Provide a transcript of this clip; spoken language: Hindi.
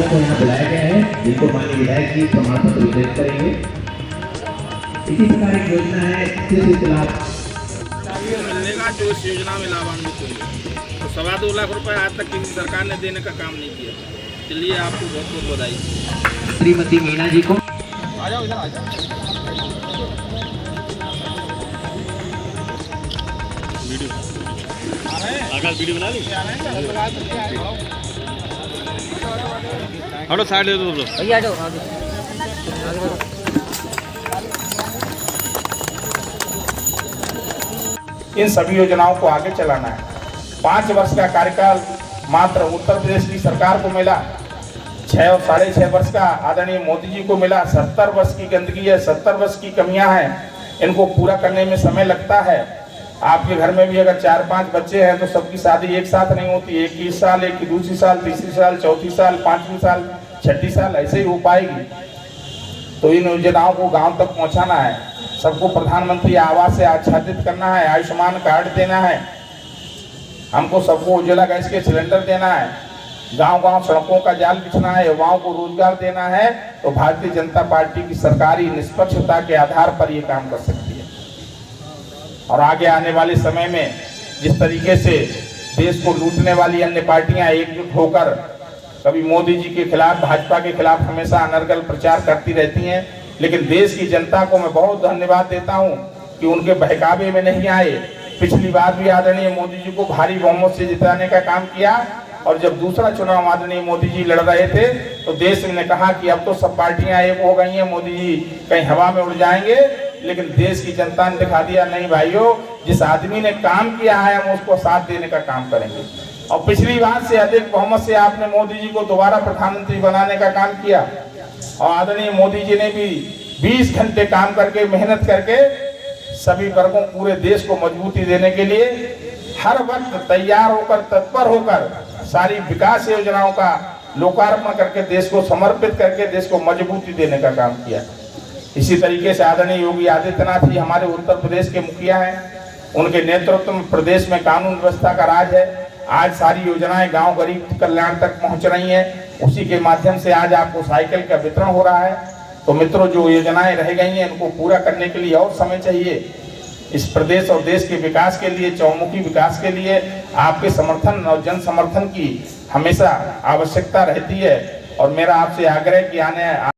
विधायकों को यहाँ बुलाया गया है, जिनको माननीय विधायक जी प्रमाण पत्र वितरित करेंगे। इसी प्रकार एक योजना है कृषि लाभ मिलने का, जो इस योजना में लाभान्वित हुई, तो 2.25 लाख रुपए आज तक किसी सरकार ने देने का काम नहीं किया। चलिए आपको बहुत बहुत बधाई। श्रीमती मीना जी को आ जाओ, इधर आ जाओ। वीडियो बना ली। हटो साइड दे दो भैया, हटो। इन सभी योजनाओं को आगे चलाना है। 5 वर्ष का कार्यकाल मात्र उत्तर प्रदेश की सरकार को मिला, 6 और 6.5 वर्ष का आदरणीय मोदी जी को मिला। 70 वर्ष की गंदगी है, 70 वर्ष की कमियां हैं, इनको पूरा करने में समय लगता है। आपके घर में भी अगर 4-5 बच्चे हैं तो सबकी शादी एक साथ नहीं होती। एक की इस साल, एक की दूसरी साल, तीसरी साल, चौथी साल, 5वीं साल, 6ठी साल, ऐसे ही हो पाएगी। तो इन योजनाओं को गांव तक पहुंचाना है, सबको प्रधानमंत्री आवास से आच्छादित करना है, आयुष्मान कार्ड देना है, हमको सबको उज्ज्वला गैस के सिलेंडर देना है, गांव-गांव सड़कों का जाल बिछना है, युवाओं को रोजगार देना है। तो भारतीय जनता पार्टी की सरकारी निष्पक्षता के आधार पर ये काम कर सकती है। और आगे आने वाले समय में जिस तरीके से देश को लूटने वाली अन्य पार्टियां एकजुट होकर कभी मोदी जी के खिलाफ, भाजपा के खिलाफ हमेशा अनर्गल प्रचार करती रहती हैं, लेकिन देश की जनता को मैं बहुत धन्यवाद देता हूं कि उनके बहकावे में नहीं आए। पिछली बार भी आदरणीय मोदी जी को भारी बहुमत से जिताने का काम किया, और जब दूसरा चुनाव आदरणीय मोदी जी लड़ रहे थे तो देश ने कहा कि अब तो सब पार्टियां एक हो गई हैं, मोदी जी कहीं हवा में उड़ जाएंगे। लेकिन देश की जनता ने दिखा दिया, नहीं भाइयों, जिस आदमी ने काम किया है हम उसको साथ देने का काम करेंगे। और पिछली बार से अधिक बहुमत से आपने मोदी जी को दोबारा प्रधानमंत्री बनाने का काम किया, और आदरणीय मोदी जी ने भी 20 घंटे काम करके, मेहनत करके सभी वर्गों, पूरे देश को मजबूती देने के लिए हर वक्त तैयार होकर, तत्पर होकर सारी विकास योजनाओं का लोकार्पण करके, देश को समर्पित करके देश को मजबूती देने का काम किया। इसी तरीके से आदरणीय योगी आदित्यनाथ जी हमारे उत्तर प्रदेश के मुखिया हैं, उनके नेतृत्व में प्रदेश में कानून व्यवस्था का राज है। आज सारी योजनाएं गांव गरीब कल्याण तक पहुंच रही हैं। उसी के माध्यम से आज आपको साइकिल का वितरण हो रहा है। तो मित्रों, जो योजनाएं रह गई हैं इनको पूरा करने के लिए और समय चाहिए। इस प्रदेश और देश के विकास के लिए, चौमुखी विकास के लिए आपके समर्थन और जन समर्थन की हमेशा आवश्यकता रहती है। और मेरा आपसे आग्रह कि आने